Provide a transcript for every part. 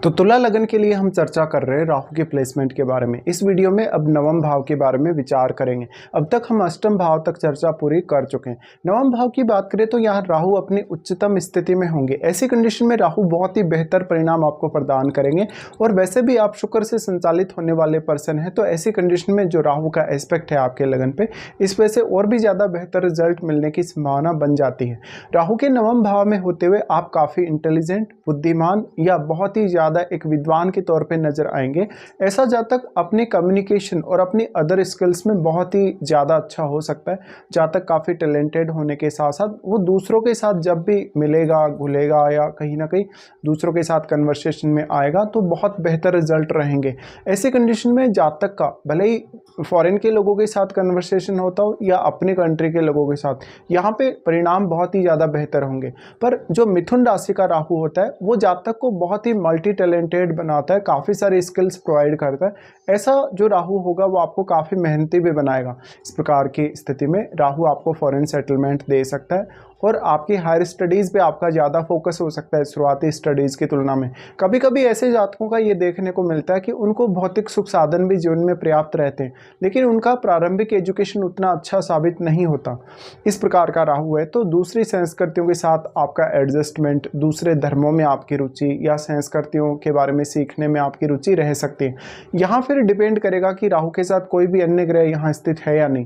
तो तुला लगन के लिए हम चर्चा कर रहे हैं राहु के प्लेसमेंट के बारे में। इस वीडियो में अब नवम भाव के बारे में विचार करेंगे। अब तक हम अष्टम भाव तक चर्चा पूरी कर चुके हैं। नवम भाव की बात करें तो यहाँ राहु अपनी उच्चतम स्थिति में होंगे। ऐसी कंडीशन में राहु बहुत ही बेहतर परिणाम आपको प्रदान करेंगे। और वैसे भी आप शुक्र से संचालित होने वाले पर्सन हैं, तो ऐसी कंडीशन में जो राहु का एस्पेक्ट है आपके लगन पे, इस वजह से और भी ज़्यादा बेहतर रिजल्ट मिलने की संभावना बन जाती है। राहु के नवम भाव में होते हुए आप काफ़ी इंटेलिजेंट, बुद्धिमान या बहुत ही ज़्यादा एक विद्वान के तौर पे नजर आएंगे। ऐसा जातक अपने कम्युनिकेशन और अपनी अदर स्किल्स में बहुत ही ज़्यादा अच्छा हो सकता है। जातक काफ़ी टैलेंटेड होने के साथ साथ वो दूसरों के साथ जब भी मिलेगा, घुलेगा या कहीं ना कहीं दूसरों के साथ कन्वर्सेशन में आएगा तो बहुत बेहतर रिजल्ट रहेंगे। ऐसी कंडीशन में जातक का भले ही फॉरेन के लोगों के साथ कन्वर्सेशन होता हो या अपने कंट्री के लोगों के साथ, यहाँ पे परिणाम बहुत ही ज़्यादा बेहतर होंगे। पर जो मिथुन राशि का राहु होता है वो जातक को बहुत ही मल्टी टैलेंटेड बनाता है, काफ़ी सारी स्किल्स प्रोवाइड करता है। ऐसा जो राहु होगा वो आपको काफ़ी मेहनती भी बनाएगा। इस प्रकार की स्थिति में राहु आपको फॉरेन सेटलमेंट दे सकता है और आपकी हायर स्टडीज़ पे आपका ज़्यादा फोकस हो सकता है शुरुआती स्टडीज़ की तुलना में। कभी कभी ऐसे जातकों का ये देखने को मिलता है कि उनको भौतिक सुख साधन भी जीवन में पर्याप्त रहते हैं, लेकिन उनका प्रारंभिक एजुकेशन उतना अच्छा साबित नहीं होता। इस प्रकार का राहु है तो दूसरी संस्कृतियों के साथ आपका एडजस्टमेंट, दूसरे धर्मों में आपकी रुचि या संस्कृतियों के बारे में सीखने में आपकी रुचि रह सकती है। यहाँ फिर डिपेंड करेगा कि राहु के साथ कोई भी अन्य ग्रह यहाँ स्थित है या नहीं।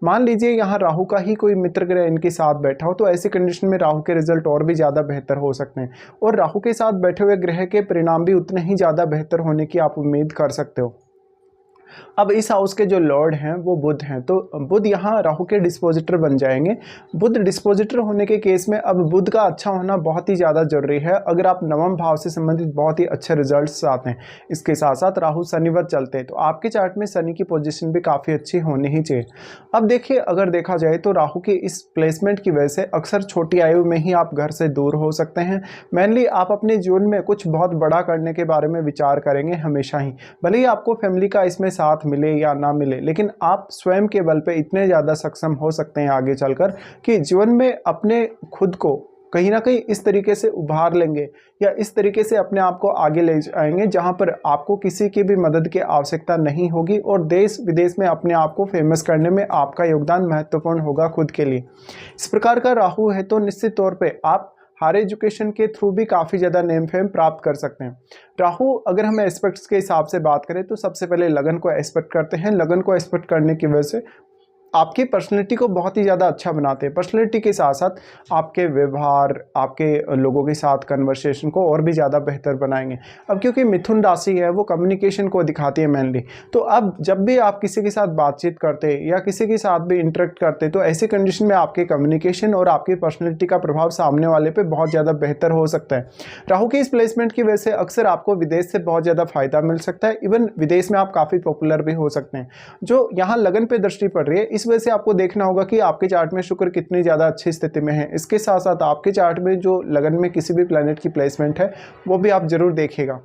मान लीजिए यहाँ राहु का ही कोई मित्र ग्रह इनके साथ बैठा हो, तो ऐसी कंडीशन में राहु के रिजल्ट और भी ज़्यादा बेहतर हो सकते हैं और राहु के साथ बैठे हुए ग्रह के परिणाम भी उतने ही ज़्यादा बेहतर होने की आप उम्मीद कर सकते हो। अब इस हाउस के जो लॉर्ड हैं वो बुध हैं, तो बुध यहाँ राहु के डिस्पोजिटर बन जाएंगे। बुध डिस्पोजिटर होने के केस में अब बुध का अच्छा होना बहुत ही ज़्यादा जरूरी है अगर आप नवम भाव से संबंधित बहुत ही अच्छे रिजल्ट्स चाहते हैं। इसके साथ साथ राहु शनिवत चलते हैं, तो आपके चार्ट में शनि की पोजीशन भी काफ़ी अच्छी होनी ही चाहिए। अब देखिए, अगर देखा जाए तो राहु के इस प्लेसमेंट की वजह से अक्सर छोटी आयु में ही आप घर से दूर हो सकते हैं। मेनली आप अपने जीवन में कुछ बहुत बड़ा करने के बारे में विचार करेंगे हमेशा ही, भले ही आपको फैमिली का इसमें साथ मिले या ना मिले, लेकिन आप स्वयं के बल पे इतने ज़्यादा सक्षम हो सकते हैं आगे चलकर कि जीवन में अपने खुद को कहीं ना कहीं इस तरीके से उभार लेंगे या इस तरीके से अपने आप को आगे ले जाएंगे जहां पर आपको किसी की भी मदद की आवश्यकता नहीं होगी और देश विदेश में अपने आप को फेमस करने में आपका योगदान महत्वपूर्ण होगा खुद के लिए। इस प्रकार का राहु है तो निश्चित तौर पर आप हायर एजुकेशन के थ्रू भी काफ़ी ज़्यादा नेम फेम प्राप्त कर सकते हैं। राहु अगर हम एस्पेक्ट्स के हिसाब से बात करें तो सबसे पहले लगन को एस्पेक्ट करते हैं। लगन को एस्पेक्ट करने की वजह से आपकी पर्सनैलिटी को बहुत ही ज़्यादा अच्छा बनाते हैं। पर्सनैलिटी के साथ साथ आपके व्यवहार, आपके लोगों के साथ कन्वर्सेशन को और भी ज़्यादा बेहतर बनाएंगे। अब क्योंकि मिथुन राशि है वो कम्युनिकेशन को दिखाती है मेनली, तो अब जब भी आप किसी के साथ बातचीत करते या किसी के साथ भी इंटरेक्ट करते तो ऐसी कंडीशन में आपके कम्युनिकेशन और आपकी पर्सनैलिटी का प्रभाव सामने वाले पे बहुत ज़्यादा बेहतर हो सकता है। राहु की इस प्लेसमेंट की वजह से अक्सर आपको विदेश से बहुत ज़्यादा फायदा मिल सकता है। इवन विदेश में आप काफ़ी पॉपुलर भी हो सकते हैं। जो यहाँ लगन पे दृष्टि पड़ रही है, इस वजह से आपको देखना होगा कि आपके चार्ट में शुक्र कितनी ज़्यादा अच्छी स्थिति में है। इसके साथ साथ आपके चार्ट में जो लगन में किसी भी प्लैनेट की प्लेसमेंट है वो भी आप जरूर देखिएगा।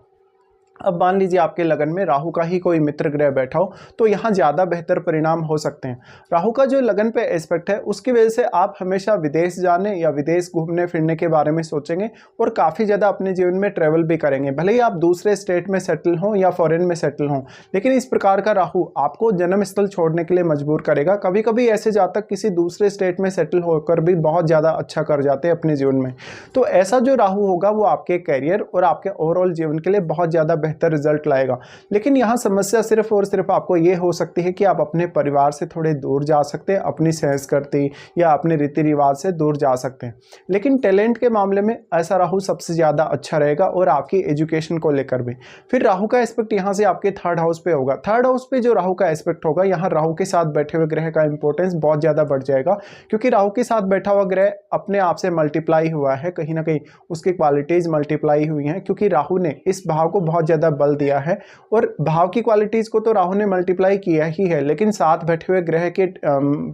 अब मान लीजिए आपके लगन में राहु का ही कोई मित्र ग्रह बैठा हो तो यहाँ ज़्यादा बेहतर परिणाम हो सकते हैं। राहु का जो लगन पे एस्पेक्ट है उसकी वजह से आप हमेशा विदेश जाने या विदेश घूमने फिरने के बारे में सोचेंगे और काफ़ी ज़्यादा अपने जीवन में ट्रैवल भी करेंगे, भले ही आप दूसरे स्टेट में सेटल हों या फॉरेन में सेटल हों। लेकिन इस प्रकार का राहु आपको जन्म स्थल छोड़ने के लिए मजबूर करेगा। कभी कभी ऐसे जातक किसी दूसरे स्टेट में सेटल होकर भी बहुत ज़्यादा अच्छा कर जाते हैं अपने जीवन में। तो ऐसा जो राहु होगा वो आपके कैरियर और आपके ओवरऑल जीवन के लिए बहुत ज़्यादा बेहतर रिजल्ट लाएगा। लेकिन यहाँ समस्या सिर्फ और सिर्फ आपको ये हो सकती है कि आप अपने परिवार से थोड़े दूर जा सकते हैं, अपनी संस्कृति या अपने रीति रिवाज से दूर जा सकते हैं। लेकिन टैलेंट के मामले में ऐसा राहु सबसे ज़्यादा अच्छा रहेगा और आपकी एजुकेशन को लेकर भी। फिर राहु का एस्पेक्ट यहाँ से आपके थर्ड हाउस पे होगा। थर्ड हाउस पे जो राहु का एस्पेक्ट होगा, यहाँ राहु के साथ बैठे हुए ग्रह का इंपॉर्टेंस बहुत ज़्यादा बढ़ जाएगा, क्योंकि राहु के साथ बैठा हुआ ग्रह अपने आप से मल्टीप्लाई हुआ है, कहीं ना कहीं उसकी क्वालिटीज़ मल्टीप्लाई हुई हैं, क्योंकि राहु ने इस भाव को बहुत ज़्यादा बल दिया है। और भाव की क्वालिटीज़ को तो राहु ने मल्टीप्लाई किया ही है, लेकिन साथ बैठे हुए ग्रह के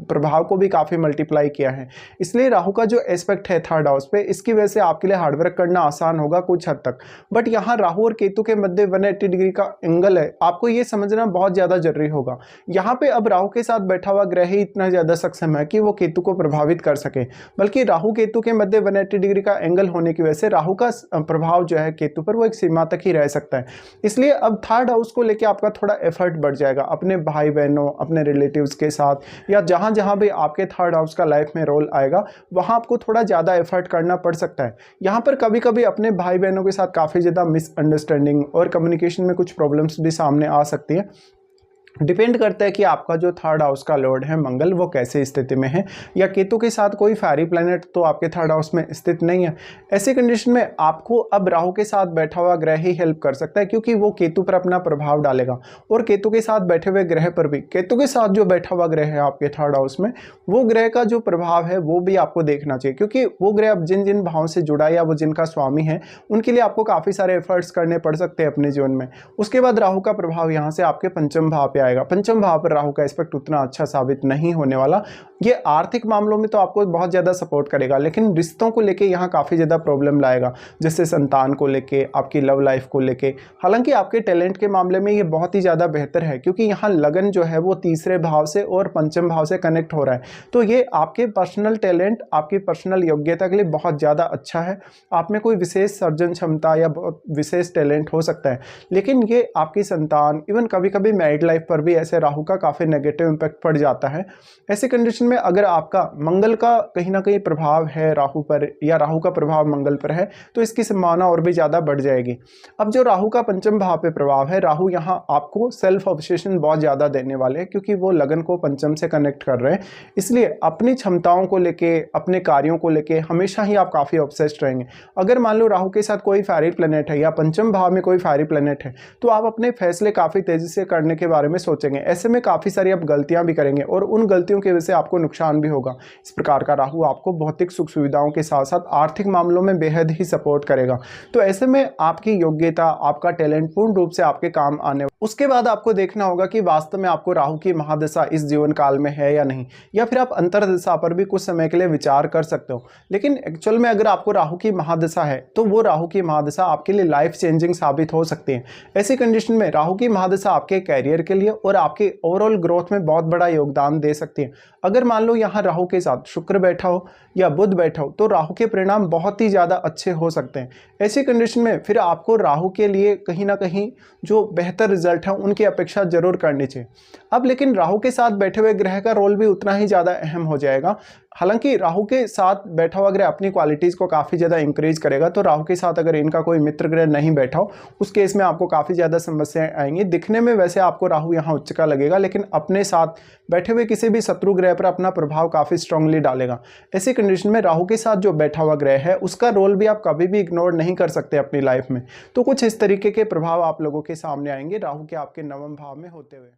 प्रभाव को भी काफ़ी मल्टीप्लाई किया है। इसलिए राहु का जो एस्पेक्ट है थर्ड हाउस पे, इसकी वजह से आपके लिए हार्डवर्क करना आसान होगा कुछ हद तक। बट यहाँ राहु और केतु के मध्य 180 डिग्री का एंगल है, आपको ये समझना बहुत ज़्यादा जरूरी होगा। यहाँ पे अब राहु के साथ बैठा हुआ ग्रह ही इतना ज़्यादा सक्षम है कि वो केतु को प्रभावित कर सके, बल्कि राहु केतु के मध्य 180 डिग्री का एंगल होने की वजह से राहु का प्रभाव जो है केतु पर वो एक सीमा तक ही रह सकता है। इसलिए अब थर्ड हाउस को लेके आपका थोड़ा एफर्ट बढ़ जाएगा अपने भाई बहनों, अपने रिलेटिव्स के साथ, या जहां जहां भी आपके थर्ड हाउस का लाइफ में रोल आएगा वहां आपको थोड़ा ज़्यादा एफर्ट करना पड़ सकता है। यहाँ पर कभी कभी अपने भाई बहनों के साथ काफ़ी ज़्यादा मिसअंडरस्टैंडिंग और कम्युनिकेशन में कुछ प्रॉब्लम्स भी सामने आ सकती है। डिपेंड करता है कि आपका जो थर्ड हाउस का लॉर्ड है मंगल वो कैसे स्थिति में है, या केतु के साथ कोई फैरी प्लैनेट तो आपके थर्ड हाउस में स्थित नहीं है। ऐसी कंडीशन में आपको अब राहु के साथ बैठा हुआ ग्रह ही हेल्प कर सकता है, क्योंकि वो केतु पर अपना प्रभाव डालेगा। और केतु के साथ बैठे हुए ग्रह पर भी, केतु के साथ जो बैठा हुआ ग्रह है आपके थर्ड हाउस में, वो ग्रह का जो प्रभाव है वो भी आपको देखना चाहिए, क्योंकि वो ग्रह अब जिन जिन भावों से जुड़ा या वो जिनका स्वामी है उनके लिए आपको काफ़ी सारे एफर्ट्स करने पड़ सकते हैं अपने जीवन में। उसके बाद राहु का प्रभाव यहाँ से आपके पंचम भाव पे आएगा। पंचम भाव पर राहु का एस्पेक्ट उतना अच्छा साबित नहीं होने वाला। ये आर्थिक मामलों में तो आपको बहुत ज़्यादा सपोर्ट करेगा, लेकिन रिश्तों को लेके यहाँ काफ़ी ज़्यादा प्रॉब्लम लाएगा, जैसे संतान को लेके, आपकी लव लाइफ को लेके। हालांकि आपके टैलेंट के मामले में ये बहुत ही ज़्यादा बेहतर है, क्योंकि यहाँ लगन जो है वो तीसरे भाव से और पंचम भाव से कनेक्ट हो रहा है। तो ये आपके पर्सनल टैलेंट, आपकी पर्सनल योग्यता के लिए बहुत ज़्यादा अच्छा है। आप में कोई विशेष सर्जन क्षमता या बहुत विशेष टैलेंट हो सकता है, लेकिन ये आपकी संतान, इवन कभी कभी मैरिड लाइफ पर भी ऐसे राहु का काफ़ी नेगेटिव इम्पैक्ट पड़ जाता है। ऐसी कंडीशन में अगर आपका मंगल का कहीं ना कहीं प्रभाव है राहु पर, या राहु का प्रभाव मंगल पर है, तो इसकी संभावना और भी ज़्यादा बढ़ जाएगी। अब जो राहु का पंचम भाव पे प्रभाव है, राहु यहाँ आपको सेल्फ ऑब्सेशन बहुत ज़्यादा देने वाले हैं, क्योंकि वो लगन को पंचम से कनेक्ट कर रहे हैं। इसलिए अपनी क्षमताओं को लेके, अपने कार्यों को लेके हमेशा ही आप काफ़ी ऑब्सेस्ड रहेंगे। अगर मान लो राहु के साथ कोई फैरी प्लैनेट है या पंचम भाव में कोई फैरी प्लैनेट है, तो आप अपने फैसले काफ़ी तेज़ी से करने के बारे में सोचेंगे। ऐसे में काफ़ी सारी आप गलतियां भी करेंगे और उन गलतियों की वजह से आपको नुकसान भी होगा। इस प्रकार का राहु आपको भौतिक सुख सुविधाओं के साथ साथ आर्थिक मामलों में बेहद ही सपोर्ट करेगा। तो ऐसे में आपकी योग्यता, आपका टैलेंट पूर्ण रूप से आपके काम आने। उसके बाद आपको देखना होगा कि वास्तव में आपको राहु की महादशा इस जीवन काल में है या नहीं, या फिर आप अंतर्दशा पर भी कुछ समय के लिए विचार कर सकते हो। लेकिन एक्चुअल में अगर आपको राहु की महादशा है तो वो राहु की महादशा आपके लिए लाइफ चेंजिंग साबित हो सकती है। ऐसी कंडीशन में राहु की महादशा आपके कैरियर के लिए और आपके ओवरऑल ग्रोथ में बहुत बड़ा योगदान दे सकती है। अगर मान लो यहाँ राहु के साथ शुक्र बैठा हो या बुध बैठा हो, तो राहु के परिणाम बहुत ही ज़्यादा अच्छे हो सकते हैं। ऐसी कंडीशन में फिर आपको राहु के लिए कहीं ना कहीं जो बेहतर रिजल्ट है उनकी अपेक्षा जरूर करनी चाहिए। अब लेकिन राहु के साथ बैठे हुए ग्रह का रोल भी उतना ही ज़्यादा अहम हो जाएगा। हालांकि राहु के साथ बैठा हुआ ग्रह अपनी क्वालिटीज़ को काफ़ी ज़्यादा इंक्रीज करेगा, तो राहु के साथ अगर इनका कोई मित्र ग्रह नहीं बैठा हो, उस केस में आपको काफ़ी ज़्यादा समस्याएं आएंगी। दिखने में वैसे आपको राहु यहाँ उच्च का लगेगा, लेकिन अपने साथ बैठे हुए किसी भी शत्रु ग्रह पर अपना प्रभाव काफ़ी स्ट्रांगली डालेगा। ऐसी कंडीशन में राहु के साथ जो बैठा हुआ ग्रह है उसका रोल भी आप कभी भी इग्नोर नहीं कर सकते अपनी लाइफ में। तो कुछ इस तरीके के प्रभाव आप लोगों के सामने आएंगे राहु के आपके नवम भाव में होते हुए।